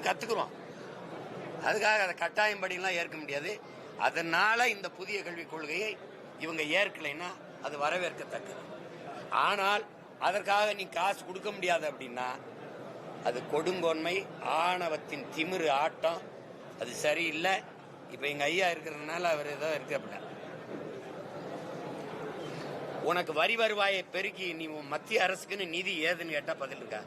கத்துக்கிறோம். அதுக்காக அதை கட்டாயம் படிலாம் ஏற்க முடியாது. அதனால இந்த புதிய கல்விக் கொள்கையை இவங்க ஏற்கலைன்னா அது வரவேற்கத்தக்கது. ஆனால் அதற்காக நீ காசு கொடுக்க முடியாது அப்படின்னா அது கொடுங்கோன்மை, ஆணவத்தின் திமிரு ஆட்டம், அது சரியில்லை. இப்ப எங்க ஐயா இருக்கிறதுனால அவர் ஏதோ இருக்க, உனக்கு வரி வருவாயை பெருக்கி நீ மத்திய அரசுக்குன்னு நிதி ஏதுன்னு கேட்டா பதில் இருக்கா?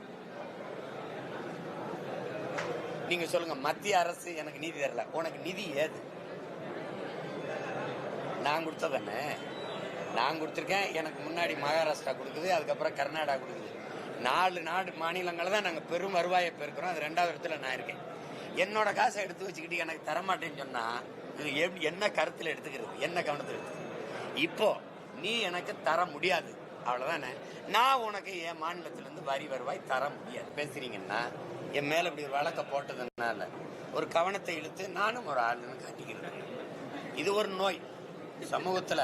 நீங்க சொல்லுங்க, மத்திய அரசு எனக்கு நீதி தரல, உனக்கு நிதி ஏது? நான் கொடுத்ததானே, நான் கொடுத்துருக்கேன். எனக்கு முன்னாடி மகாராஷ்டிரா கொடுக்குது, அதுக்கப்புறம் கர்நாடகா கொடுக்குது. 4 மாநிலங்களை தான் நாங்கள் பெரும் வருவாயை பெருக்கிறோம். அது 2வது இடத்துல நான் இருக்கேன். என்னோட காசை எடுத்து வச்சுக்கிட்டு எனக்கு தரமாட்டேன்னு சொன்னா இது என்ன கருத்தில் எடுத்துக்கிறது, என்ன கவனத்தில் எடுத்துக்கிறது? இப்போ நீ எனக்கு தர முடியாது, அவ்வளவுதானே. நான் உனக்கு என் மாநிலத்திலிருந்து வரி வருவாய் தர முடியாது பேசுறீங்கன்னா என் மேல இப்படி ஒரு வழக்க போட்டதுனால ஒரு கவனத்தை இழுத்து நானும் ஒரு ஆளுன்னு காட்டிக்கிறேன். இது ஒரு நோய் சமூகத்துல,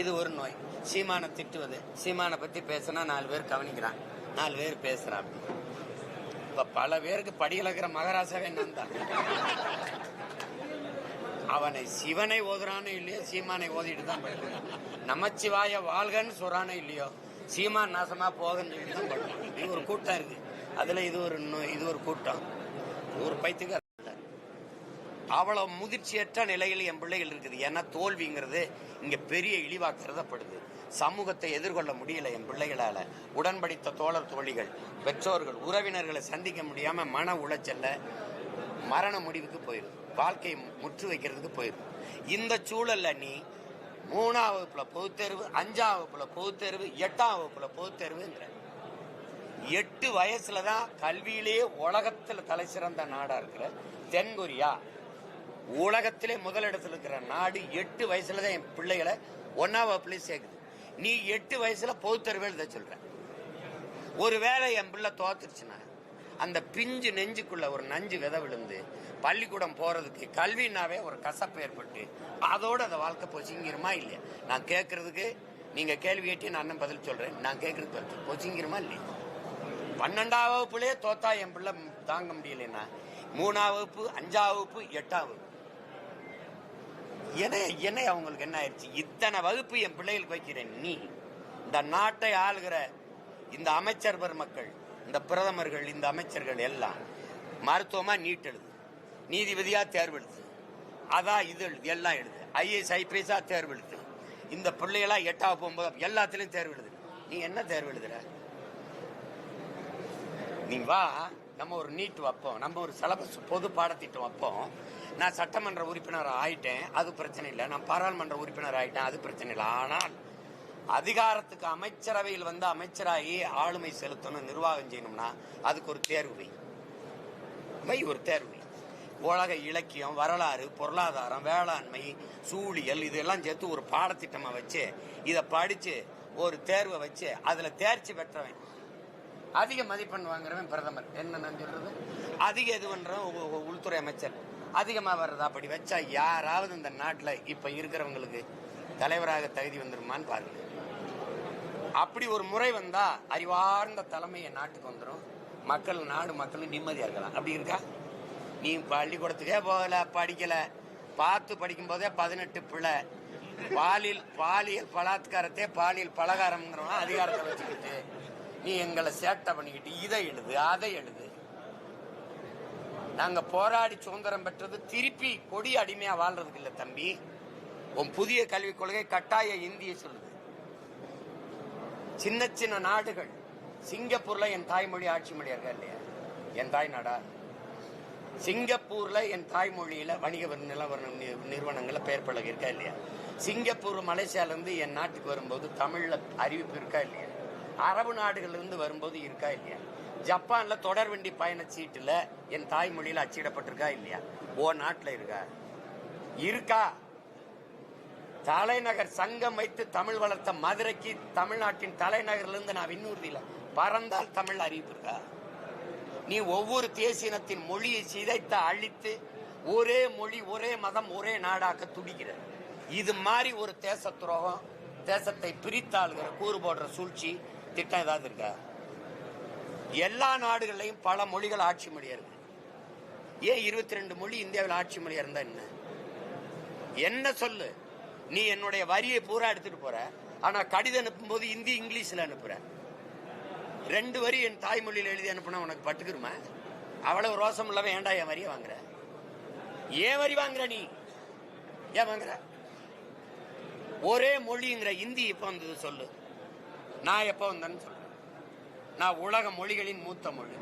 இது ஒரு நோய். சீமானை திட்டுவது, சீமானை பத்தி பேசினா 4 பேர் கவனிக்கிறான், 4 பேர் பேசுறான். இப்ப பல பேருக்கு படியிலக்கிற மகாராசாவே நான் தான். அவனை சிவனை ஓதுறானோ இல்லையோ சீமானை ஓதிட்டு தான் போயிருக்கான். நமச்சிவாய வாழ்கன்னு சொல்றானோ இல்லையோ சீமான் நாசமா போகன்னு சொல்லிட்டு தான் போயிருக்கான். இது ஒரு கூட்டம் இருக்கு. அதுல இது ஒரு கூட்டம், ஒரு பைத்துக்கு அவ்வளவு முதிர்ச்சியற்ற நிலையில் என் பிள்ளைகள் இருக்குது. ஏன்னா தோல்விங்கிறது இங்க பெரிய இழிவா கருதப்படுது. சமூகத்தை எதிர்கொள்ள முடியல என் பிள்ளைகளால. உடன்படித்த தோழர் தோழிகள், பெற்றோர்கள், உறவினர்களை சந்திக்க முடியாம மன உளைச்சல்ல மரண முடிவுக்கு போயிடும், வாழ்க்கையை முற்று வைக்கிறதுக்கு போயிடும். இந்த சூழல்ல நீ 3ஆம் வகுப்புல பொதுத்தேர்வு, 5ஆம் வகுப்புல பொதுத்தேர்வு, 8ஆம் வகுப்புல பொதுத்தேர்வுங்கிற 8 வயசுலதான் கல்வியிலேயே உலகத்துல தலை சிறந்த நாடா இருக்கிற தென்கொரியா, உலகத்திலே முதலிடத்தில் இருக்கிற நாடு 8 வயசுலதான் என் பிள்ளைகளை 1ஆம் வகுப்புலயே சேர்க்குது. நீ 8 வயசுல பொதுத்தேர்வு எழுத சொல்ற. ஒருவேளை என் பிள்ளை தோத்துருச்சுன்னா அந்த பிஞ்சு நெஞ்சுக்குள்ள ஒரு நஞ்சு விதை விழுந்து பள்ளிக்கூடம் போறதுக்கு கல்வினாவே ஒரு கசப்பு ஏற்பட்டு அதோட அந்த வாழ்க்கை பொச்சிங்கிருமா இல்லையா? நான் கேட்கறதுக்கு நீங்க கேள்வி கேட்டி நான் பதில் சொல்றேன். நான் கேட்கறதுக்கு பொச்சிங்கிருமா இல்லையா? 12ஆம் வகுப்புலயே தோத்தா என் பிள்ளை தாங்க முடியலன்னா 3ஆம் வகுப்பு, 5ஆம் வகுப்பு, 8ஆம் வகுப்பு என்ன அவங்களுக்கு என்ன ஆயிடுச்சு? இத்தனை வகுப்பு என் பிள்ளைகளுக்கு வைக்கிறேன். நீ இந்த நாட்டை ஆளுகிற இந்த அமைச்சர் பெருமக்கள், இந்த பிரதமர்கள், இந்த அமைச்சர்கள் எல்லாம் மருத்துவமா நீட் எழுது, நீதிபதியா தேர்வு எழுது, அதான் இது எழுது, எல்லாம் எழுது, ஐஏஎஸ் ஐபிஎஸ் தேர்வு எழுது. இந்த பிள்ளைகளா 8ஆவது 9 எல்லாத்திலையும் தேர்வு எழுது. நீ என்ன தேர்வு எழுதுற? நீ வா, நம்ம ஒரு நீட் வைப்போம், நம்ம ஒரு சிலபஸ் பொது பாடத்திட்டம் வைப்போம். நான் சட்டமன்ற உறுப்பினர் ஆயிட்டேன், அது பிரச்சனை இல்லை. நான் பாராளுமன்ற உறுப்பினர் ஆயிட்டேன், அது பிரச்சனை இல்லை. ஆனால் அதிகாரத்துக்கு அமைச்சரவையில் வந்து அமைச்சராகி ஆளுமை செலுத்தணும், நிர்வாகம் செய்யணும்னா அதுக்கு ஒரு தேர்வு வை, ஒரு தேர்வு. உலக இலக்கியம், வரலாறு, பொருளாதாரம், வேளாண்மை, சூழியல் இதெல்லாம் சேர்த்து ஒரு பாடத்திட்டமா வச்சு இதை படிச்சு ஒரு தேர்வை வச்சு அதுல தேர்ச்சி பெற்றவன், அதிக மதிப்பெண் வாங்குறவன் பிரதமர். என்ன நான் சொல்றது? அதிக இது பண்றவன் உள்துறை அமைச்சர் அதிகமா வர்றது. அப்படி வச்சா யாராவது இந்த நாட்டுல இப்ப இருக்கிறவங்களுக்கு தலைவராக தகுதி வந்துருமான்னு பாருங்க. அப்படி ஒரு முறை வந்தா அறிவார்ந்த தலைமை நாட்டுக்கு வந்துடும். மக்களும் நிம்மதியா இருக்கலாம். அப்படி இருக்கா? நீ பள்ளிக்கூடத்துக்கே போகல, படிக்கல, பார்த்து படிக்கும் போதே 18 பிள்ளை, பாலியல் பலாத்காரத்தை பாலியல் பலகாரம்ங்கிறவன் அதிகாரத்தை வச்சுக்கிட்டு நீ எங்களை சேட்டை பண்ணிக்கிட்டு இதை எழுது, அதை எழுது. நாங்க போராடி சுதந்திரம் பெற்றது திருப்பி கொடி அடிமையா வாழ்றதுக்கு இல்ல தம்பி. உன் புதிய கல்விக் கொள்கை கட்டாய இந்திய சொல்லுது. சின்ன சின்ன நாடுகள், சிங்கப்பூர்ல என் தாய்மொழி ஆட்சி மொழியா இருக்கா இல்லையா? என் தாய் நாடா சிங்கப்பூர்ல என் தாய்மொழியில வணிக நிறுவனங்கள்ல பெயர் பலகை இருக்கா இல்லையா? சிங்கப்பூர் மலேசியால இருந்து என் நாட்டுக்கு வரும்போது தமிழ்ல அறிவிப்பு இருக்கா இல்லையா? அரபு நாடுகள்ல இருந்து வரும்போது இருக்கா இல்லையா? ஜப்பான்ல தொடர்வண்டி பயண சீட்டுல என் தாய்மொழியில அச்சிடப்பட்டிருக்கா இல்லையா? ஓ நாட்டுல இருக்கா? தலைநகர் சங்கம் வைத்து தமிழ் வளர்த்த மதுரைக்கு தமிழ்நாட்டின் தலைநகர்ல இருந்து நான் விண்ணூர்தியில பறந்தால் தமிழ் அறிவிப்பு இருக்கா? நீ ஒவ்வொரு தேசியனத்தின் மொழியை சிதைத்து அழித்து ஒரே மொழி, ஒரே மதம், ஒரே நாடாக்க துடிக்கிற இது மாதிரி ஒரு தேச துரோகம், தேசத்தை பிரித்தாளுகிற கூறு போடுற சூழ்ச்சி திட்டம் ஏதாவது இருக்கா? எல்லா நாடுகள்லையும் பல மொழிகள் ஆட்சி மொழியா இருக்கு. ஏன் 22 மொழி இந்தியாவில் ஆட்சி மொழியா இருந்தா என்ன சொல்லு? நீ என்னுடைய வரியை பூரா எடுத்துட்டு போற, ஆனா கடிதம் அனுப்பும் போது இந்தி இங்கிலீஷ்ல அனுப்புற. 2 வரி என் தாய்மொழியில் எழுதி அனுப்புனா உனக்கு பட்டுக்குருமா? அவ்வளவு ரோசம் இல்லாம ஏன்டா என் வரியை வாங்குற? ஏன் வரி வாங்குற? நீ ஏன் வாங்குற? ஒரே மொழிங்கிற இந்தி எப்ப வந்தது சொல்லு? நான் எப்ப வந்தேன்னு சொல்றேன். நான் உலக மொழிகளின் மூத்த மொழி.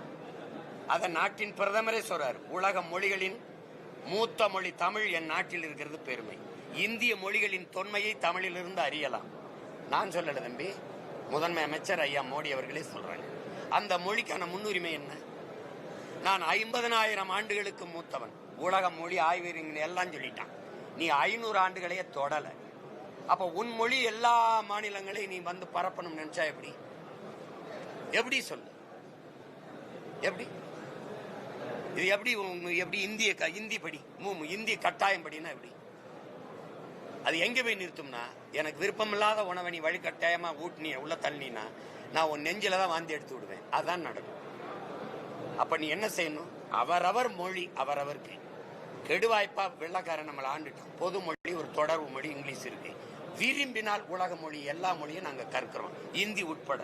அத நாட்டின் பிரதமரே சொல்றாரு. உலக மொழிகளின் மூத்த மொழி தமிழ் என் நாட்டில் இருக்கிறது பெருமை. இந்திய மொழிகளின் தொன்மையை தமிழிலிருந்து அறியலாம். நான் சொல்லல தம்பி, முதன்மை அமைச்சர் ஐயா மோடி அவர்களே சொல்றாங்க. அந்த மொழிக்கான முன்னுரிமை என்ன? நான் 50,000 ஆண்டுகளுக்கு மூத்தவன். உலக மொழி ஆய்வறிஞர் எல்லாம் சொல்லிட்டான். நீ 500 ஆண்டுகளையே தொடல. அப்ப உன் மொழி எல்லா மாநிலங்களையும் நீ வந்து பரப்பணும் நினைச்சா எப்படி? எப்படி சொல்லு? எப்படி இது? எப்படி இந்தி படி, இந்திய கட்டாயம் படினா எப்படி? அது எங்க போய் நிறுத்தும்னா, எனக்கு விருப்பம் இல்லாத உணவை நீ வழிகட்டாயமா ஊட்டினி உள்ள தள்ளினா நான் உன் நெஞ்சில தான் வாந்தி எடுத்து விடுவேன். அதான் நடக்கும். அப்ப நீ என்ன செய்யணும்? அவரவர் மொழி அவரவருக்கு. கெடுவாய்ப்பா வெள்ளக்காரன் நம்மளை ஆண்டுட்டோம். பொது மொழி ஒரு தொடர்பு மொழி இங்கிலீஷ் இருக்கு. விரும்பினால் உலக மொழி எல்லா மொழியும் நாங்க கற்கிறோம், இந்தி உட்பட.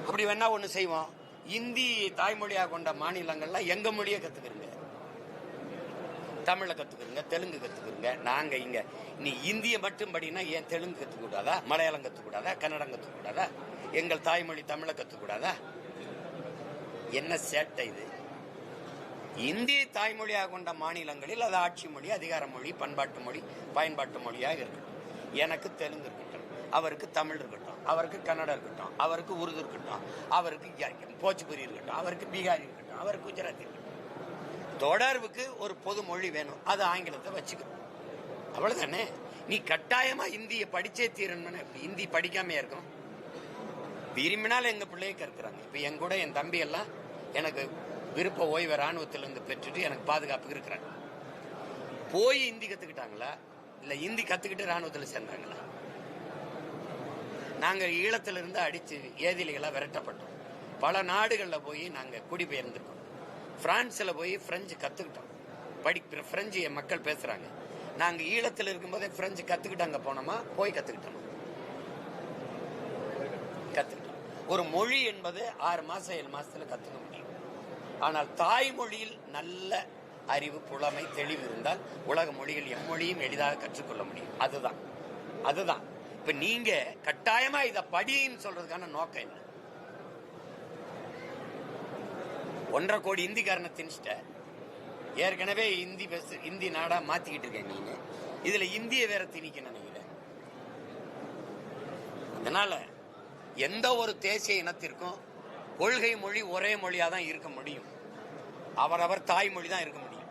அப்படி வேணா ஒண்ணு செய்வோம். இந்தி தாய்மொழியாக கொண்ட மாநிலங்கள்ல எங்க மொழியை கத்துக்கிறீங்க, தமிழை கத்துக்கிறீங்க, தெலுங்கு கத்துக்கிறீங்க. நாங்க இங்க நீ இந்திய மட்டும் படினா ஏன் தெலுங்கு கத்துக்கூடாதா? மலையாளம் கத்துக்கூடாதா? கன்னடம் கத்துக்கூடாதா? எங்கள் தாய்மொழி தமிழை கத்துக்கூடாதா? என்ன சேட்டை இது? இந்திய தாய்மொழியாக கொண்ட மாநிலங்களில் அது ஆட்சி மொழி, அதிகார மொழி, பண்பாட்டு மொழி, பயன்பாட்டு மொழியாக இருக்கட்டும். எனக்கு தெலுங்கு இருக்கட்டும், அவருக்கு தமிழ் இருக்கட்டும், அவருக்கு கன்னடம் இருக்கட்டும், அவருக்கு உருது இருக்கட்டும், அவருக்கு போச்சுபுரி இருக்கட்டும், அவருக்கு பீகாரி இருக்கட்டும், அவருக்கு குஜராத்தி இருக்கட்டும். தொடர்புக்கு ஒரு பொது மொழி வேணும். அது ஆங்கிலத்தை வச்சுக்கணும். அவ்வளவுதானே? நீ கட்டாயமா இந்திய படிச்சே தீரணும். இந்தி படிக்காம இருக்கும். விரும்பினால் எங்க பிள்ளைய கற்கிறாங்க. இப்ப என் கூட என் தம்பி எல்லாம் எனக்கு விருப்ப ஓய்வு ராணுவத்திலிருந்து பெற்றுட்டு எனக்கு பாதுகாப்புக்கு இருக்கிறாங்க. போய் இந்தி கத்துக்கிட்டாங்களா இல்ல இந்தி கத்துக்கிட்டு ராணுவத்தில் சேர்ந்தாங்களா? நாங்க ஈழத்திலிருந்து அடிச்சு ஏதிலிகளா விரட்டப்பட்டோம். பல நாடுகள்ல போய் நாங்க குடிபெயர்ந்திருக்கோம். பிரான்ஸ்ல போய் பிரெஞ்சு கத்துக்கிட்டோம். பிரெஞ்சு என் மக்கள் பேசுறாங்க. நாங்க ஈழத்தில் இருக்கும்போதே பிரெஞ்சு கத்துக்கிட்டு அங்க போனோமா? போய் கத்துக்கிட்டோம். ஒரு மொழி என்பது 6 மாசம் 7 மாசத்துல கத்துக்க முடியும். ஆனால் தாய்மொழியில் நல்ல அறிவு, புலமை, தெளிவு இருந்தால் உலக மொழிகள் எம்மொழியும் எளிதாக கற்றுக்கொள்ள முடியும். அதுதான் இப்ப நீங்க கட்டாயமா இத படின்னு சொல்றதுக்கான நோக்கம் என்ன? 1.5 கோடி இந்திக்காரனை திணிச்சிட்ட. ஏற்கனவே இந்தி நாடா மாத்திக்கிட்டு இருக்கேன். நீங்க இதுல இந்திய வேற திணிக்க நினைக்கிறேன். அதனால எந்த ஒரு தேசிய இனத்திற்கும் கொள்கை மொழி ஒரே மொழியா தான் இருக்க முடியும். அவரவர் தாய்மொழி தான் இருக்க முடியும்.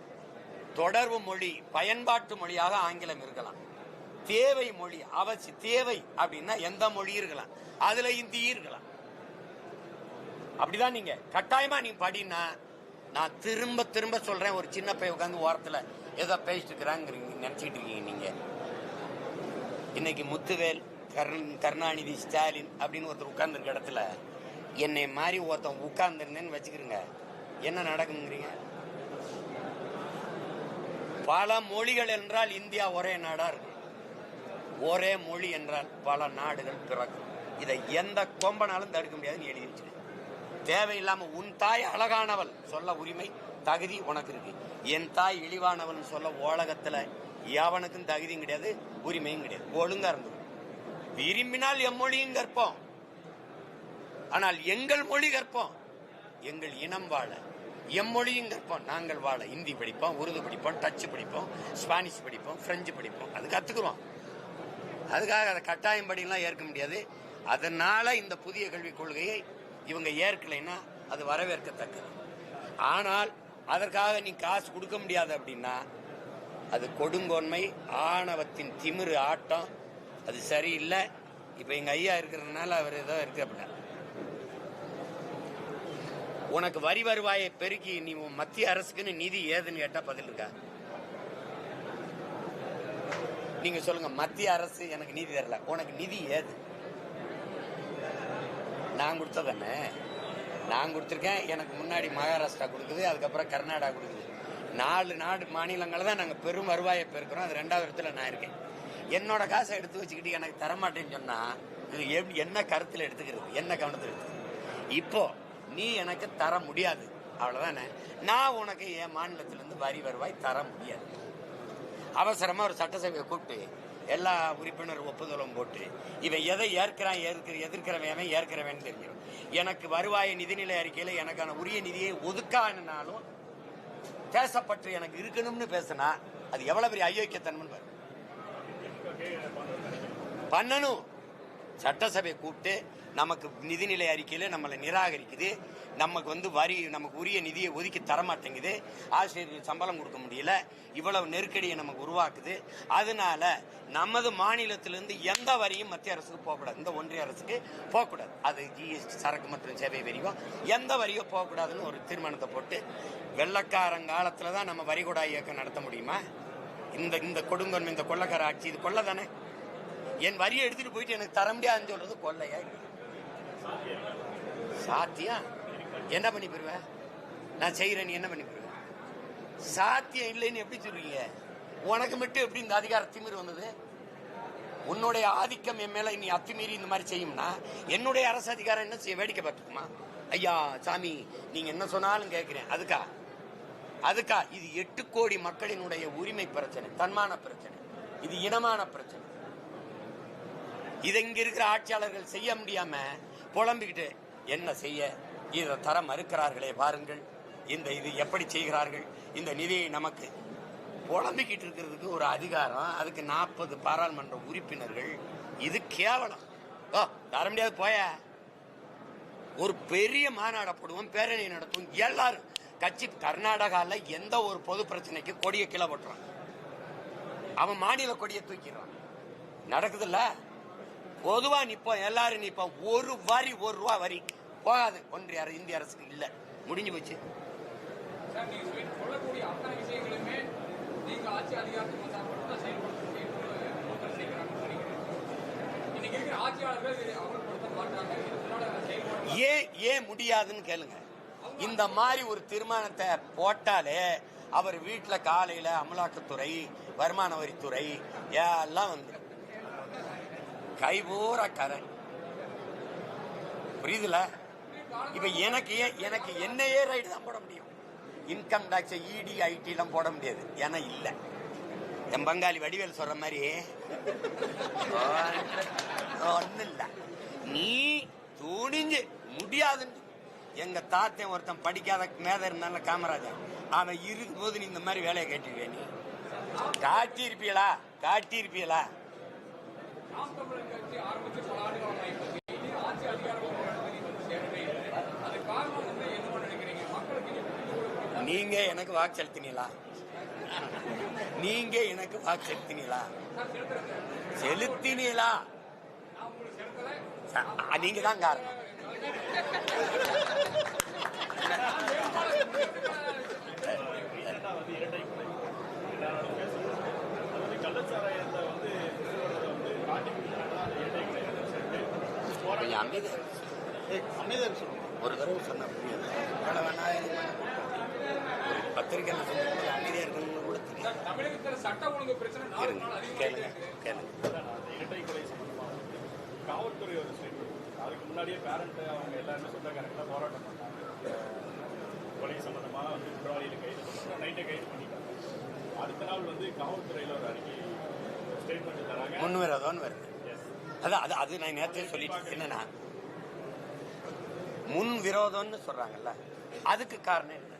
தொடர்பு மொழி, பயன்பாட்டு மொழியாக ஆங்கிலம் இருக்கலாம். தேவை மொழி, அவசியம் தேவை அப்படின்னா எந்த மொழி இருக்கலாம், அதுல இந்தி இருக்கலாம். அப்படிதான் நீங்க கட்டாயமா நீ படினா. நான் திரும்ப திரும்ப சொல்றேன். ஒரு சின்ன பையன் உட்காந்து ஓரத்துல ஏதோ பேசிட்டு இருக்கிறாங்க நினைச்சிட்டு இருக்கீங்க நீங்க. இன்னைக்கு முத்துவேல், கருணாநிதி, ஸ்டாலின் அப்படின்னு ஒருத்தர் உட்கார்ந்து இருக்க இடத்துல என்னை மாதிரி ஒருத்தன் உட்கார்ந்துருந்தேன்னு வச்சுக்கிறீங்க, என்ன நடக்குங்கிறீங்க? பல மொழிகள் என்றால் இந்தியா ஒரே நாடா இருக்கும். ஒரே மொழி என்றால் பல நாடுகள் பிறக்கும். இதை எந்த கொம்பனாலும் தடுக்க முடியாதுன்னு எழுதி வச்சு. தேவையில்லாம உன் தாய் அழகானவள் சொல்ல உரிமை, தகுதி உனக்கு இருக்கு. என் தாய் இழிவானவள் சொல்ல உலகத்துல எவனுக்கும் தகுதியும் கிடையாது, உரிமையும் கிடையாது. ஒழுங்கா இருந்தது. விரும்பினால் எம்மொழியும் கற்போம், ஆனால் எங்கள் மொழி கற்போம். எங்கள் இனம் வாழ எம்மொழியும் கற்போம். நாங்கள் வாழ இந்தி படிப்போம், உருது படிப்போம், டச்சு படிப்போம், ஸ்பானிஷ் படிப்போம், பிரெஞ்சு படிப்போம். அது கத்துக்கிறோம். அதுக்காக அதை கட்டாயம் படிலாம் ஏற்க முடியாது. அதனால இந்த புதிய கல்விக் கொள்கையை இவங்க ஏற்கலைன்னா அது வரவேற்கத்தக்கது. ஆனால் அதற்காக நீ காசு கொடுக்க முடியாது அப்படின்னா அது கொடுங்கோன்மை, ஆணவத்தின் திமிரு ஆட்டம். அது சரியில்லை. இப்ப எங்க ஐயா இருக்கிறதுனால அவர் ஏதோ இருக்கு அப்படின்னா உனக்கு வரி வருவாயை பெருக்கி நீ மத்திய அரசுக்குன்னு நிதி ஏதுன்னு கேட்டா பதில் இருக்கா? நீங்க சொல்லுங்க. மத்திய அரசு எனக்கு நிதி தரல, உனக்கு நிதி ஏது? நான் கொடுத்ததானே. நான் கொடுத்துருக்கேன், எனக்கு முன்னாடி மகாராஷ்டிரா கொடுக்குது, அதுக்கப்புறம் கர்நாடகா கொடுக்குது. 4 மாநிலங்களை தான் நாங்கள் பெரும் வருவாயை பெருக்கிறோம். அது 2வது இடத்துல நான் இருக்கேன். என்னோட காசை எடுத்து வச்சுக்கிட்டு எனக்கு தரமாட்டேன்னு சொன்னா இது எப்படி, என்ன கருத்தில் எடுத்துக்கிறது, என்ன கவனத்தில் எடுத்துக்கிறது? இப்போ நீ எனக்கு தர முடியாது, அவ்வளவுதானே. நான் உனக்கு என் மாநிலத்திலிருந்து வரி வருவாய் தர முடியாது. அவசரமா ஒரு சட்டசபையை கூப்பிட்டு எல்லா உறுப்பினர் ஒப்புதலும் போட்டு இவன் எதை ஏற்கிறான் எதிர்க்கிறவன் ஏற்கிறவன் தெரிஞ்சிடும். எனக்கு வருவாய் நிதிநிலை அறிக்கையில எனக்கான உரிய நிதியை ஒதுக்கானாலும் தேசப்பற்று எனக்கு இருக்கணும்னு பேசினா அது எவ்வளவு பெரிய அயோக்கியத்தன்மை பண்ணணும். சட்டசபை கூப்பிட்டு நமக்கு நிதிநிலை அறிக்கையில நம்மளை நிராகரிக்குது, நமக்கு வரி, நமக்கு உரிய நிதியை ஒதுக்கி தரமாட்டேங்குது, ஆசிரியர்களுக்கு சம்பளம் கொடுக்க முடியல, இவ்வளவு நெருக்கடியை நமக்கு உருவாக்குது. அதனால நமது மாநிலத்திலிருந்து எந்த வரியும் மத்திய அரசுக்கு போகக்கூடாது, இந்த ஒன்றிய அரசுக்கு போகக்கூடாது. அது ஜிஎஸ்டி, சரக்கு மற்றும் சேவை வரியோ எந்த வரியோ போகக்கூடாதுன்னு ஒரு தீர்மானத்தை போட்டு, வெள்ளக்காரங்காலத்துல தான் நம்ம வரிகொடா இயக்கம் நடத்த முடியுமா? இந்த கொடுங்கன், இந்த கொள்ளக்கார ஆட்சி, இது கொள்ளை தானே. என் வரியை எடுத்துட்டு போயிட்டு எனக்கு தர முடியாதுன்னு சொல்றது கொள்ளையா? சாத்தியம் என்ன பண்ணி போயிருவேன்? நான் செய்யறேன், நீ என்ன பண்ணி போயிருவேன்? சாத்தியம் இல்லைன்னு எப்படி சொல்றீங்க? உனக்கு மட்டும் எப்படி இந்த அதிகார திமிர் வந்தது? உன்னுடைய ஆதிக்கம் என் மேல நீ அத்துமீறி இந்த மாதிரி செய்யும்னா என்னுடைய அரசு அதிகாரம் என்ன செய்ய? வேடிக்கை பார்த்துக்குமா? ஐயா சாமி நீங்க என்ன சொன்னாலும் கேட்கிறேன். அதுக்கா இது 8 கோடி மக்களினுடைய உரிமை பிரச்சனை, தன்மான பிரச்சனை, இது இனமான பிரச்சனை. இதை இங்க இருக்கிற ஆட்சியாளர்கள் செய்ய முடியாம புலம்பிக்கிட்டு என்ன செய்ய, இதை தர மறுக்கிறார்களே பாருங்கள், இது எப்படி செய்கிறார்கள், இந்த நிதியை நமக்கு புலம்பிக்கிட்டு இருக்கிறதுக்கு ஒரு அதிகாரம், அதுக்கு 40 பாராளுமன்ற உறுப்பினர்கள். இது கேவலம். தர முடியாது போய. ஒரு பெரிய மாநாட போடுவோம், பேரணி நடத்துவோம், எல்லாரும் கட்சி. கர்நாடகால எந்த ஒரு பொது பிரச்சனைக்கு கொடியை கீழே போட்டுறான், அவன் மாநில கொடியை தூக்கிடுறான். நடக்குதுல்ல? பொதுவா நிப்போம், எல்லாரும் நிப்போம். ஒரு ரூபா வரி போகாது ஒன்றிய இந்திய அரசுக்கு. இல்ல, முடிஞ்சு போச்சு. ஏன் முடியாதுன்னு கேளுங்க. இந்த மாதிரி ஒரு தீர்மானத்தை போட்டாலே அவர் வீட்டுல காலையில அமலாக்கத்துறை, வருமான வரித்துறை எல்லாம் வந்துடும். கைபூர கரண் புரியுதுல? இப்ப எனக்கு என்னையே ரைடு தான் போட முடியும். இன்கம் டாக்ஸ், இடி, ஐடி எல்லாம் போட முடியாது. ஏன்னா இல்ல. என் பங்காளி வடிவேல் சொல்ற மாதிரி ஒண்ணு இல்ல. நீ துணிஞ்சு முடியாதுன்னு. எங்க தாத்தன் ஒருத்தன் படிக்காத மேத இருந்தால காமராஜர், அவன் இருக்கும் போது நீ இந்த மாதிரி வேலையை காட்டிருவே. நீ காட்டியிருப்பீங்களா? நீங்க எனக்கு வாக்கு செலுத்தினீங்களா? நீங்க தான் காரணம். ஒரு தடவை சொன்ன பத்திரிகை அமைதியா இருக்கணும் கூட காவல்துறை ஒரு அதுக்கு முன்னாடியே பேரண்ட் அவங்க எல்லாருமே சொந்தக்காரங்கள போராட்டம் பண்ணாங்க. கொலை சம்பந்தமா குற்றவாளிகளை கைது பண்ணாங்க, நைட்டை கைது பண்ணிட்டாங்க. அடுத்த நாள் காவல்துறையில ஒரு அறிக்கை ஸ்டேட்மெண்ட் தராங்க. முன்விரோதம்னு வருது. அது நான் நேரத்தையே சொல்லிட்டு என்னன்னா, முன் விரோதம்னு சொல்றாங்கல்ல, அதுக்கு காரணம் என்ன?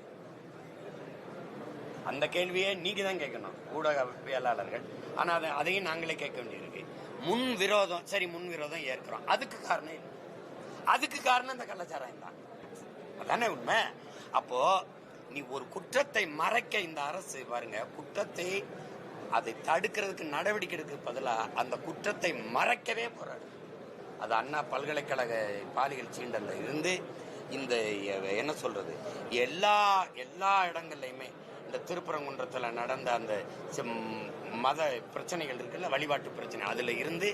அந்த கேள்வியை நீங்க தான் கேட்கணும், ஊடகவியலாளர்கள். ஆனா அதையும் நாங்களே கேட்க வேண்டியிருக்கு. முன் விரோதம், சரி முன் விரோதம் ஏற்கிறோம், அதுக்கு காரணம் என்ன? அதுக்கு காரணம் இந்த கள்ளச்சாராயம் தான். அதானே உண்மை. அப்போ நீ ஒரு குற்றத்தை மறைக்க இந்த அரசு பாருங்க, குற்றத்தை அதை தடுக்கிறதுக்கு நடவடிக்கை எடுக்க பதிலா அந்த குற்றத்தை மறைக்கவே போராடு. அது அண்ணா பல்கலைக்கழக பாலியல் சீண்டல்ல இருந்து இந்த என்ன சொல்றது, எல்லா இடங்கள்லையுமே இந்த திருப்பரங்குன்றத்துல நடந்த அந்த மத பிரச்சனைகள் இருக்குல்ல, வழிபாட்டு பிரச்சனை, அதுல இருந்து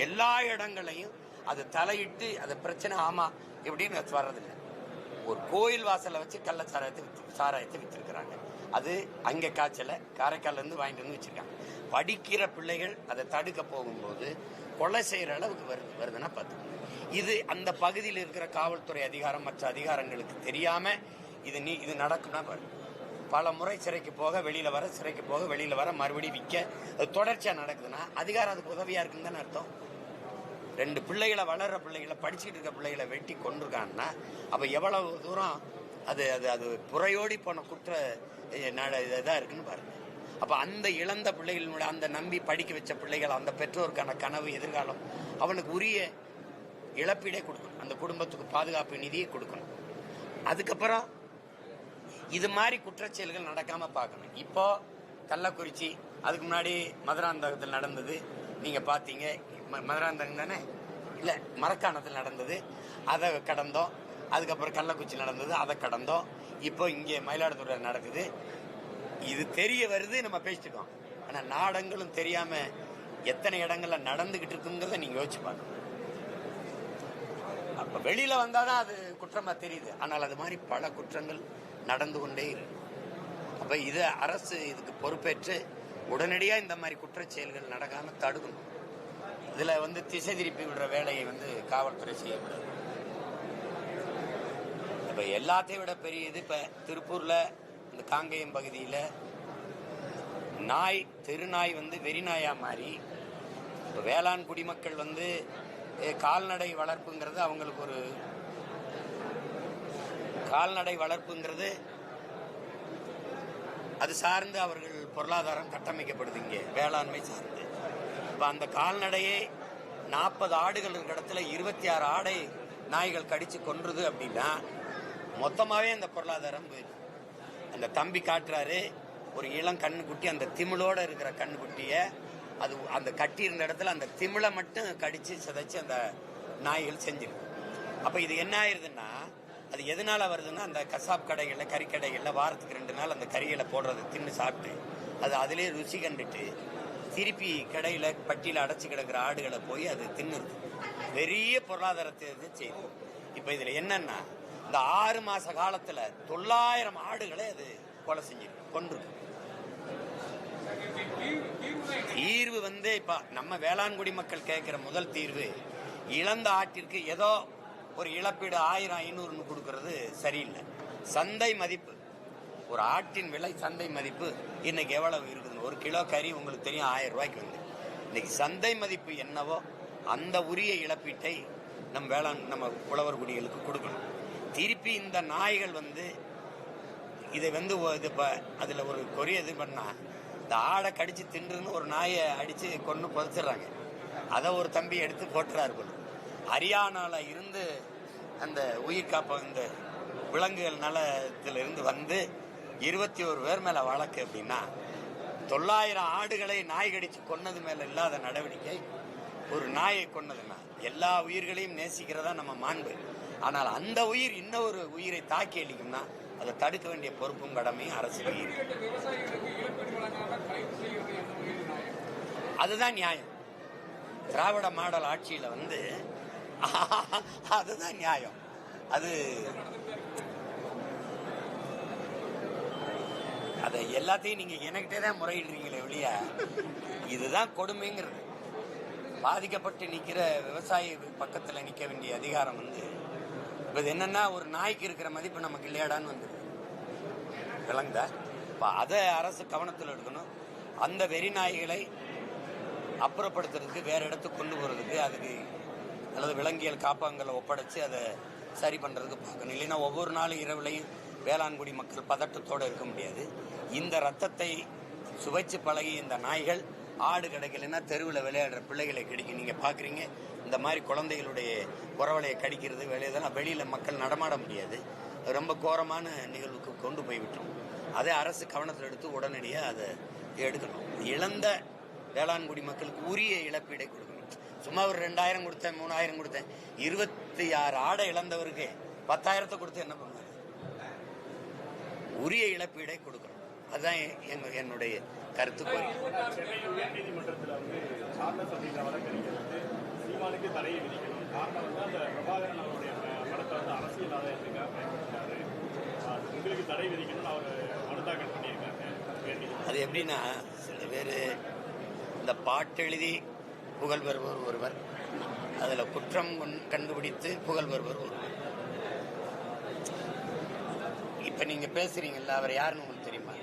எல்லா இடங்களையும் அது தலையிட்டு அது பிரச்சனை ஆமா இப்படின்னு வர்றதில்லை. ஒரு கோயில் வாசலை வச்சு சாராயத்தை வித்திருக்கிறாங்க. அது அங்கே காய்ச்சல காரைக்கால்ல இருந்து வாங்கிட்டு வந்து வச்சிருக்காங்க. படிக்கிற பிள்ளைகள் அதை தடுக்க போகும்போது கொலை செய்யற அளவுக்கு வருதுன்னா பார்த்து, இது அந்த பகுதியில் இருக்கிற காவல்துறை அதிகாரம் மற்ற அதிகாரங்களுக்கு தெரியாம இது நடக்கும்னா பாருங்க. பல முறை சிறைக்கு போக வெளியில வர, சிறைக்கு போக வெளியில வர, மறுபடியும் விற்க, அது தொடர்ச்சியா நடக்குதுன்னா அதிகாரம் அதுக்கு உதவியா இருக்குன்னு தானே அர்த்தம். 2 பிள்ளைகளை வளர்ற பிள்ளைகளை படிச்சுட்டு இருக்க பிள்ளைகளை வெட்டி கொண்டிருக்காங்கன்னா அப்ப எவ்வளவு தூரம் அது அது அது புறையோடி போன குற்ற இதா இருக்குன்னு பாருங்க. அப்ப அந்த இழந்த பிள்ளைகளுடைய அந்த நம்பி படிக்க வச்ச பிள்ளைகள், அந்த பெற்றோருக்கான கனவு எதிர்காலம், அவனுக்கு உரிய இழப்பீடே கொடுக்கணும், அந்த குடும்பத்துக்கு பாதுகாப்பு நிதியை கொடுக்கணும். அதுக்கப்புறம் இது மாதிரி குற்றச்செயல்கள் நடக்காம பார்க்கணும். இப்போ கள்ளக்குறிச்சி, அதுக்கு முன்னாடி மதுராந்தகத்தில் நடந்தது நீங்க பாத்தீங்க. மதுராந்தகம் தானே, இல்ல மரக்காணத்தில் நடந்தது, அதை கடந்தோம். அதுக்கப்புறம் கள்ளக்குறிச்சி நடந்தது, அதை கடந்தோம். இப்போ இங்கே மயிலாடுதுறை நடக்குது. இது தெரிய வருது, நம்ம பேசிட்டுக்கோம். ஆனா நாடங்களும் தெரியாம எத்தனை இடங்கள்ல நடந்துகிட்டு இருக்குங்கிறத நீங்க யோசிச்சு பார்க்கணும். அப்ப வெளியில வந்தாதான் அது குற்றமா தெரியுது. ஆனால் அது மாதிரி பல குற்றங்கள் நடந்து கொண்டே இருக்கு. அப்ப இது அரசு இதுக்கு பொறுப்பேற்று உடனடியா இந்த மாதிரி குற்றச் செயல்கள் நடக்காம தடுக்கணும். இதுல திசை திருப்பி விடுற வேலையை காவல்துறை செய்யக்கூடாது. இப்ப எல்லாத்தையும் விட பெரிய இது, இப்ப திருப்பூர்ல இந்த காங்கேயம் பகுதியில நாய், தெருநாய் வெறிநாயா மாறி, இப்ப வேளாண் குடிமக்கள் கால்நடை வளர்ப்புங்கிறது அவங்களுக்கு ஒரு கால்நடை வளர்ப்புங்கிறது அது சார்ந்து அவர்கள் பொருளாதாரம் கட்டமைக்கப்படுது. இங்கே வேளாண்மை சார்ந்து இப்ப அந்த கால்நடையே 40 ஆடுகள் இருக்கிற இடத்துல 26 ஆடை நாய்கள் கடிச்சு கொன்றுது அப்படின்னா மொத்தமாவே அந்த பொருளாதாரம் போயிடுது. அந்த தம்பி காட்டுறாரு, ஒரு இளம் கண்ணுக்குட்டி, அந்த திமிழோட இருக்கிற கண்ணுக்குட்டிய அது அந்த கட்டி இருந்த இடத்துல அந்த திமிழை மட்டும் கடிச்சு சிதைச்சு அந்த நாய்கள் செஞ்சிருக்கு. அப்ப இது என்ன ஆயிருதுன்னா, அது எதனால வருதுன்னா, அந்த கசாப் கடைகள்ல, கறிக்கடைகள்ல வாரத்துக்கு 2 நாள் அந்த கறிகளை போடுறது தின்னு சாப்பிட்டு அது அதிலே ருசி கண்டுட்டு திருப்பி கடையில பட்டியல அடைச்சு கிடக்கிற ஆடுகளை போய் அது தின்னுருது. பெரிய பொருளாதாரத்தை செய்யுது. இப்ப இதுல என்னன்னா, இந்த 6 மாச காலத்துல 900 ஆடுகளை அது கொலை செஞ்சிருக்கு, கொண்டிருக்கு. தீர்வு இப்ப நம்ம வேளாண்குடி மக்கள் கேட்கிற முதல் தீர்வு, இழந்த ஆட்டிற்கு ஏதோ ஒரு இழப்பீடு 1000 500 கொடுக்கறது சரியில்லை. சந்தை மதிப்பு, ஒரு ஆட்டின் விலை சந்தை மதிப்பு இன்னைக்கு எவ்வளவு இருக்குது? 1 கிலோ கறி உங்களுக்கு தெரியும் 1000 ரூபாய்க்கு இன்னைக்கு சந்தை மதிப்பு என்னவோ அந்த உரிய இழப்பீட்டை நம்ம உழவர் குடிகளுக்கு கொடுக்கணும். திருப்பி இந்த நாய்கள் இதை அதுல ஒரு கொரிய இது பண்ணா, இந்த ஆடை கடிச்சு தின்றுன்னு ஒரு நாயை அடிச்சு கொண்டு புதைச்சிடுறாங்க. அதை ஒரு தம்பி எடுத்து போட்டுறாரு போல. ஹரியானால இருந்து அந்த உயிர் காப்ப இந்த விலங்குகள் நலத்திலிருந்து 21 பேர் மேல வழக்கு அப்படின்னா, 900 ஆடுகளை நாய் கடிச்சு கொன்னது மேல இல்லாத நடவடிக்கை ஒரு நாயை கொன்னதுன்னா, எல்லா உயிர்களையும் நேசிக்கிறதா நம்ம மாண்பு. ஆனால் அந்த உயிர் இன்னொரு உயிரை தாக்கி அளிக்கும்னா அதை தடுக்க வேண்டிய பொறுப்பும் கடமையும் அரசு. அதுதான் நியாயம். திராவிட மாடல் ஆட்சியில அதுதான் நியாயம். அது அதை எல்லாத்தையும் நீங்க எனக்கிட்டே தான் முறையிடுறீங்களே வெளியா, இதுதான் கொடுமைங்கிறது. பாதிக்கப்பட்டு நிக்கிற விவசாயி பக்கத்துல நிக்க வேண்டிய அதிகாரம் இப்ப என்னன்னா, ஒரு நாய்க்கு இருக்கிற மதிப்பு நமக்கு இல்லையாடான்னு விளங்குதா? அதை அரசு கவனத்தில் எடுக்கணும். அந்த வெறி நாய்களை அப்புறப்படுத்துறதுக்கு, வேற இடத்துக்கு கொண்டு போறதுக்கு, அதுக்கு அல்லது விலங்கியல் காப்பகங்களை ஒப்படைச்சு அதை சரி பண்றதுக்கு பார்க்கணும். இல்லைன்னா ஒவ்வொரு நாளும் இரவுலையும் வேளாண்குடி மக்கள் பதட்டத்தோடு இருக்க முடியாது. இந்த ரத்தத்தை சுவைச்சு பழகி இந்த நாய்கள் ஆடு கிடைக்கலன்னா தெருவில் விளையாடுற பிள்ளைகளை கிடைக்கும். நீங்க பாக்குறீங்க, இந்த மாதிரி குழந்தைகளுடைய உறவலையை கடிக்கிறது இதெல்லாம் வெளியில மக்கள் நடமாட முடியாது. ரொம்ப கோரமான நிகழ்வுக்கு கொண்டு போய் விட்டோம். அதை அரசு கவனத்தில் எடுத்து உடனடியாக அதை எடுக்கணும். இழந்த வேளாண்குடி மக்களுக்கு உரிய இழப்பீடை கொடுக்கணும். சும்மா ஒரு 2000 கொடுத்தேன், 3000 கொடுத்தேன், 26 ஆடை இழந்தவருக்கு 10,000 கொடுத்து என்ன பண்ணுவாங்க? உரிய இழப்பீடை கொடுக்கணும். அதுதான் என்னுடைய கருத்து. சீமானுக்கு தடையை விதிக்கணும். காரணம் அந்த பிரபாகரன் அவருடைய படத்துல பணத்தை வந்து அரசியல் ஆதாயத்துக்காக பயன்படுத்தினாரு. உங்களுக்கு தடை விதிக்கணும்னு அவர் மனு தாக்கல் பண்ணியிருக்காங்க. அது எப்படின்னா, சில பேர் இந்த பாட்டு எழுதி புகழ் பெறுபவர் ஒருவர், அதில் குற்றம் கண்டுபிடித்து புகழ் பெறுபவர் ஒருவர். இப்போ நீங்கள் பேசுறீங்கல்ல, அவர் யாருன்னு உங்களுக்கு தெரியுமா?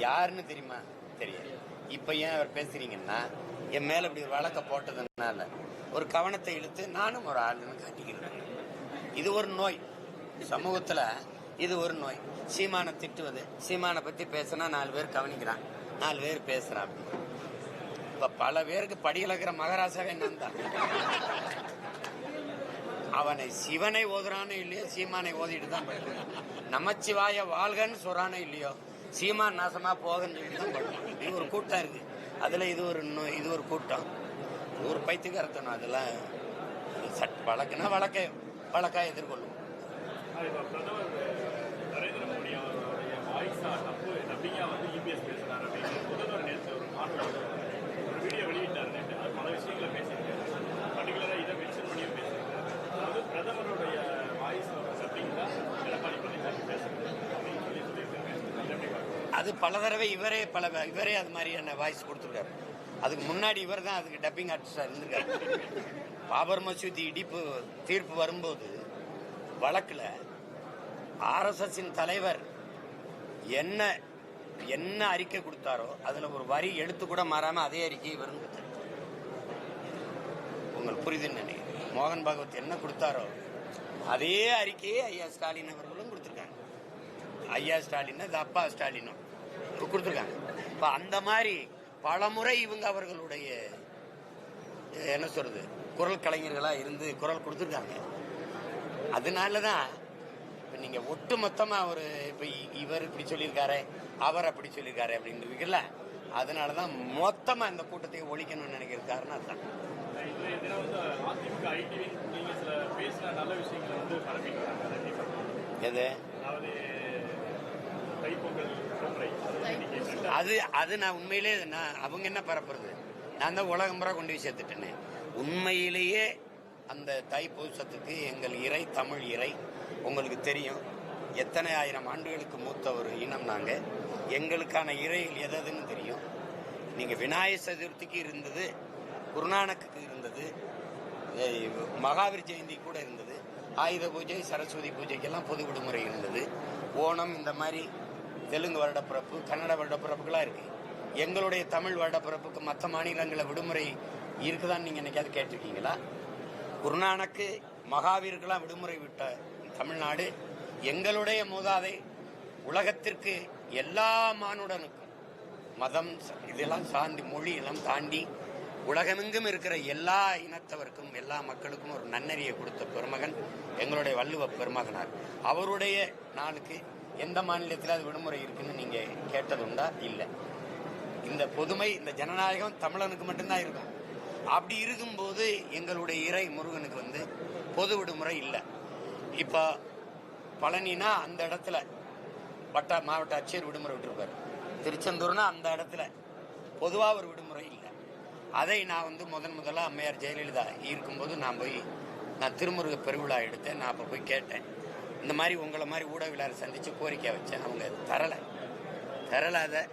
யாருன்னு தெரியுமா? தெரியாது. இப்போ ஏன் அவர் பேசுறீங்கன்னா, என் மேலே இப்படி ஒரு வழக்கை போட்டதுனால ஒரு கவனத்தை இழுத்து நானும் ஒரு ஆளுன்னு காட்டிக்கிறேன். இது ஒரு நோய் சமூகத்தில், இது ஒரு நோய். சீமானை திட்டுவது, சீமானை பற்றி பேசினா 4 பேர் கவனிக்கிறான், 4 பேர் பேசுகிறான். இப்போ பல பேருக்கு படியிலக்கிற மகாராஜாவே நான் தான். அவனை சிவனை ஓதுறானோ இல்லையோ, சீமானை ஓதிட்டு தான் படிக்கிறான். நமச்சிவாய வாழ்கன்னு சொல்றானோ இல்லையோ, சீமான் நாசமா போகன்னு சொல்லிட்டு தான் படிக்கிறான். இது ஒரு கூட்டம் இருக்கு. அதுல இது ஒரு நோய், இது ஒரு கூட்டம், ஒரு பைத்தியக்காரத்தனம். அதெல்லாம் வழக்குனா வழக்கா எதிர்கொள்ளும். பிரதமர் நரேந்திர மோடி அவருடைய வாய்ஸா நம்பிக்கையா வந்து இபிஎஸ் பேசுறாரு அப்படின்னு முதல்வர் நேற்று ஒரு மாநாடு ஒரு வீடியோ வெளியிட்டார். நேற்று அது பல விஷயங்களை பேசியிருக்காரு. பர்டிகுலராக இதை மென்ஷன் பண்ணியும் பேசியிருக்காரு. அதாவது பிரதமருடைய வாய்ஸ் நம்பிக்கை எடப்பாடி பழனிசாமி பேசுறது அப்படின்னு சொல்லியிருக்காரு. அது பல தடவை இவரே அது மாதிரியான வாய்ஸ் கொடுத்துருக்காரு. அதுக்கு முன்னாடி இவர் தான் அதுக்கு டப்பிங் ஆர்டிஸ்டா இருந்திருக்காரு. பாபர் மசூதி இடிப்பு தீர்ப்பு வரும்போது வழக்குல ஆர்எஸ்எஸின் தலைவர் என்ன அறிக்கை கொடுத்தாரோ அதுல ஒரு வரி எழுத்து கூட மாறாம அதே அறிக்கையை இவர் கொடுத்தார். உங்களுக்கு புரியுதுன்னு நினைக்கிறேன். மோகன் பாகவத் என்ன கொடுத்தாரோ அதே அறிக்கையை ஐயா ஸ்டாலின் அவர்களும் கொடுத்திருக்காங்க. ஐயா ஸ்டாலின், அப்பா ஸ்டாலினும் கொடுத்துருக்காங்க. இப்போ அந்த மாதிரி பலமுறை இவங்க அவர்களுடைய என்ன சொல்றது குரல் கலைஞர்களாக இருந்து குரல் கொடுத்துருக்காங்க. அதனால தான் இப்போ நீங்கள் ஒட்டு மொத்தமாக ஒரு இப்போ இவர் இப்படி சொல்லியிருக்காரு, அவர் அப்படி சொல்லியிருக்காரு அப்படின்றீங்கல்ல, அதனால தான் மொத்தமாக இந்த கூட்டத்தை ஒழிக்கணும்னு நினைக்கிற காரணம் அதுதான். எது அது நான் உண்மையிலே அவங்க என்ன பரப்புறது, நான் தான் உலகம் முறை கொண்டு போய் சேர்த்துட்டேனே. உண்மையிலேயே அந்த தைப்பூசத்துக்கு எங்கள் இறை தமிழ் இறை உங்களுக்கு தெரியும். எத்தனை ஆயிரம் ஆண்டுகளுக்கு மூத்த ஒரு இனம் நாங்கள். எங்களுக்கான இறைகள் எதுன்னு தெரியும். நீங்கள் விநாயகர் சதுர்த்திக்கு இருந்தது, குருநானக்கு இருந்தது, மகாவீர் ஜெயந்தி கூட இருந்தது, ஆயுத பூஜை சரஸ்வதி பூஜைக்கெல்லாம் பொது விடுமுறை இருந்தது. ஓணம் இந்த மாதிரி தெலுங்கு வருடப்பிறப்பு, கன்னட வருடப்பிறப்புகளாக இருக்கு. எங்களுடைய தமிழ் வருடப்பிறப்புக்கு மற்ற மாநிலங்களில் விடுமுறை இருக்குதான்னு நீங்கள் என்னைக்காவது கேட்டிருக்கீங்களா? குருநானக்கு மகாவீருக்கெல்லாம் விடுமுறை விட்ட தமிழ்நாடு எங்களுடைய மூதாதை உலகத்திற்கு எல்லா மானுடனுக்கும் மதம் இதெல்லாம் சார்ந்து மொழி எல்லாம் தாண்டி உலகமெங்கும் இருக்கிற எல்லா இனத்தவருக்கும் எல்லா மக்களுக்கும் ஒரு நன்னறியை கொடுத்த பெருமகன் எங்களுடைய வள்ளுவ பெருமகனார். அவருடைய நாளுக்கு எந்த மாநிலத்தில் அது விடுமுறை இருக்குன்னு நீங்க கேட்டது உண்டா? இல்லை. இந்த பொதுமை, இந்த ஜனநாயகம் தமிழனுக்கு மட்டும்தான் இருக்கும். அப்படி இருக்கும்போது எங்களுடைய இறை முருகனுக்கு பொது விடுமுறை இல்லை. இப்போ பழனினா அந்த இடத்துல மாவட்ட ஆட்சியர் விடுமுறை விட்டுருப்பார். திருச்செந்தூர்னா அந்த இடத்துல பொதுவாக ஒரு விடுமுறை இல்லை. அதை நான் முதலாக அம்மையார் ஜெயலலிதா இருக்கும்போது நான் திருமுருக பெருவிழா எடுத்தேன். நான் அப்போ போய் கேட்டேன், இந்த மாதிரி உங்களை மாதிரி ஊடகவியலாளர் சந்தித்து கோரிக்கை வச்சேன். அவங்க தரலை. அதை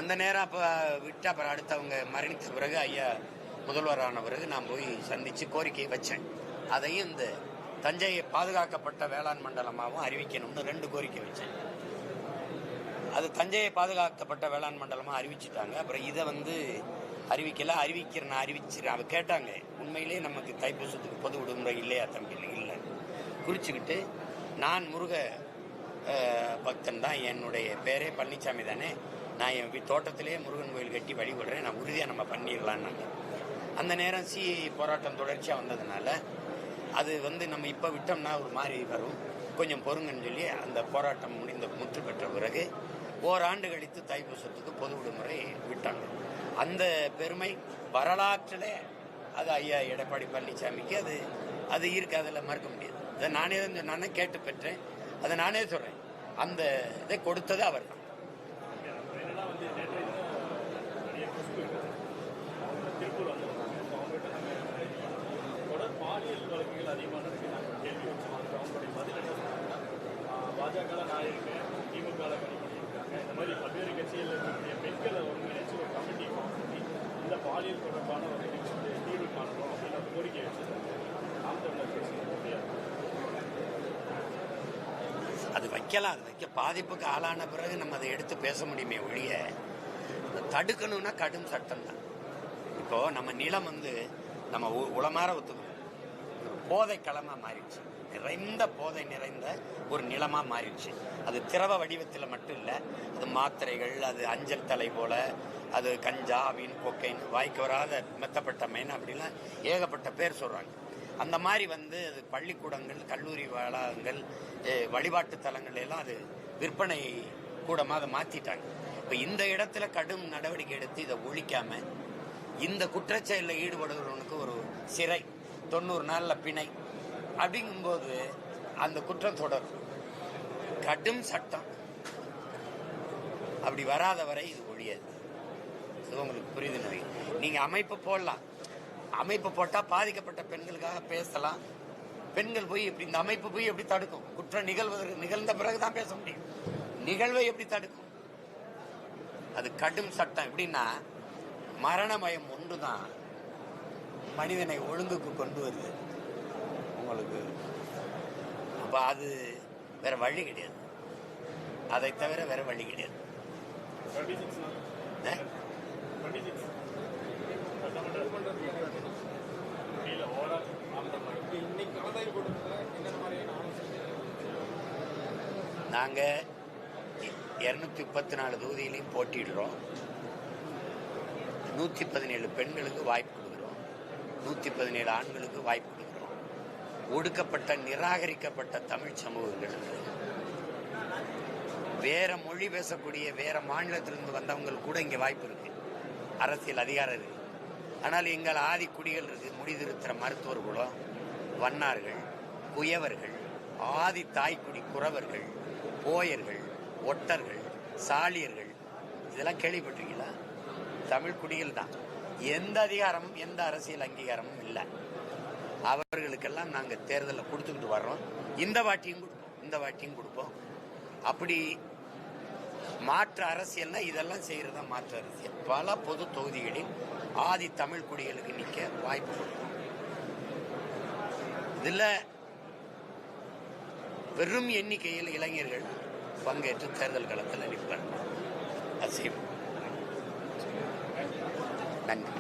அந்த நேரம் அப்போ விட்டு அப்புறம் அடுத்து அவங்க மரணித்த பிறகு ஐயா முதல்வரான பிறகு நான் போய் சந்தித்து கோரிக்கையை வச்சேன். அதையும் இந்த தஞ்சையை பாதுகாக்கப்பட்ட வேளாண் மண்டலமாகவும் அறிவிக்கணும்னு 2 கோரிக்கை வச்சேன். அது தஞ்சையை பாதுகாக்கப்பட்ட வேளாண் மண்டலமாக அறிவிச்சிட்டாங்க. அப்புறம் இதை அறிவிச்சிருக்கேன். அவ கேட்டாங்க, உண்மையிலேயே நமக்கு தைப்பூசத்துக்கு பொது விடுமுறை இல்லையா தம்பி? இல்லை குறிச்சுக்கிட்டு, நான் முருக பக்தன் தான், என்னுடைய பேரே பழனிசாமி தானே, நான் என் தோட்டத்திலேயே முருகன் கோயில் கட்டி வழிபடுறேன், நான் உறுதியாக நம்ம பண்ணிடலான்னாங்க. அந்த நேரம் சிஐ போராட்டம் தொடர்ச்சியாக வந்ததுனால அது நம்ம இப்போ விட்டோம்னா ஒரு மாதிரி வரும், கொஞ்சம் பொறுங்கன்னு சொல்லி அந்த போராட்டம் முற்று பெற்ற பிறகு ஓராண்டு கழித்து தைப்பூசத்துக்கு பொது விடுமுறை விட்டாங்க. அந்த பெருமை வரலாற்றில் அது ஐயா எடப்பாடி பழனிசாமிக்கு அது இருக்கு, அதில் மறுக்க முடியாது. அதை நானே கேட்டு பெற்றேன், அதை நானே சொல்கிறேன். அந்த இதை கொடுத்தது அவர் தான். பாலியல் வழக்குகள் அதிகமாக நடக்குது. நாங்கள் கேள்வி வச்சோம். அதுக்கு அவங்களுடைய பதில் என்ன சொன்னாங்கன்னா, பாஜக நான் இருக்கேன், திமுக கனி பண்ணியிருக்காங்க. இந்த மாதிரி பல்வேறு கட்சிகளில் இருக்கக்கூடிய பெண்களை ஒருங்கிணைச்சு ஒரு கமிட்டி ஃபார்ம் பண்ணி இந்த பாலியல் தொடர்பான ஒரு தீர்வு காணணும் அப்படின்னு ஒரு கோரிக்கை வச்சிருக்காங்க. நாம் தமிழர் கட்சி முடியாது. அது வைக்கலாம். அது வைக்க பாதிப்புக்கு ஆளான பிறகு நம்ம அதை எடுத்து பேச முடியுமே ஒழிய தடுக்கணும்னா கடும் சட்டம் தான். இப்போ நம்ம நிலம் வந்து நம்ம உளமாற ஒத்துக்கணும், போதை களமா மாறிடுச்சு. நிறைந்த போதை நிறைந்த ஒரு நிலமா மாறிடுச்சு. அது திரவ வடிவத்தில் மட்டும் இல்லை, அது மாத்திரைகள், அது அஞ்சல் தலை போல, அது கஞ்சா, அவின், கொக்கைன், வாய்க்கு வராத மெத்தப்பட்ட மெயின் அப்படிலாம் ஏகப்பட்ட பேர் சொல்றாங்க. அந்த மாதிரி வந்து அது பள்ளிக்கூடங்கள், கல்லூரி வளாகங்கள், வழிபாட்டு தலங்கள் எல்லாம் அது விற்பனை கூடமாக அதை மாற்றிட்டாங்க. இப்போ இந்த இடத்துல கடும் நடவடிக்கை எடுத்து இதை ஒழிக்காம இந்த குற்றச்செயலில் ஈடுபடுகிறவனுக்கு ஒரு சிறை, 90 நாளில் பிணை அப்படிங்கும்போது அந்த குற்றம் தொடரும். கடும் சட்டம் அப்படி வராத வரை இது ஒழியாது. இது உங்களுக்கு புரியுது. நீங்கள் அமைப்பு போடலாம், அமைப்பு போட்டால் பாதிக்கப்பட்ட பெண்களுக்காக பேசலாம். பெண்கள் போய் இப்படி இந்த அமைப்பு போய் எப்படி தடுக்கும்? குற்றம் நிகழ்ந்த பிறகுதான் பேச முடியும். நிகழ்வை எப்படி தடுக்கும்? அது கடும் சட்டம். எப்படின்னா மரணமயம் ஒன்றுதான் மனிதனை ஒழுங்குக்கு கொண்டு வருது உங்களுக்கு. அப்ப அது வேற வழி கிடையாது, அதை தவிர வேற வழி கிடையாது. நாங்கள் 234 தொகுதியிலையும் போட்டிடுறோம். 117 பெண்களுக்கு வாய்ப்பு கொடுக்குறோம், 117 ஆண்களுக்கு வாய்ப்பு கொடுக்குறோம். ஒடுக்கப்பட்ட நிராகரிக்கப்பட்ட தமிழ் சமூகங்கள், வேற மொழி பேசக்கூடிய வேற மாநிலத்திலிருந்து வந்தவங்களுக்கு கூட இங்கே வாய்ப்பு இருக்கு, அரசியல் அதிகாரம் இருக்கு. ஆனால் எங்கள் ஆதி குடிகள் இருக்கு, முடிதிருத்துற மருத்துவர் குலம், வண்ணார்கள், குயவர்கள், ஆதி தாய்க்குடி குறவர்கள், போயர்கள், ஒட்டர்கள், சாலியர்கள், இதெல்லாம் கேள்விப்பட்டிருக்கீங்களா? தமிழ் குடிகள் தான். எந்த அதிகாரமும் எந்த அரசியல் அங்கீகாரமும் இல்லை. அவர்களுக்கெல்லாம் நாங்கள் தேர்தலில் கொடுத்துக்கிட்டு வர்றோம். இந்த வாட்டியும் கொடுப்போம். அப்படி மாற்று அரசியல்னா இதெல்லாம் செய்யறதா மாற்று அரசியல். பல பொது தொகுதிகளில் ஆதி தமிழ் குடிகளுக்கு நிற்க வாய்ப்பு கொடுக்கும். இதில் பெரும் எண்ணிக்கையில் இளைஞர்கள் பங்கேற்று தேர்தல் களத்தில் நிற்பார்கள். அது செய்வோம். நன்றி.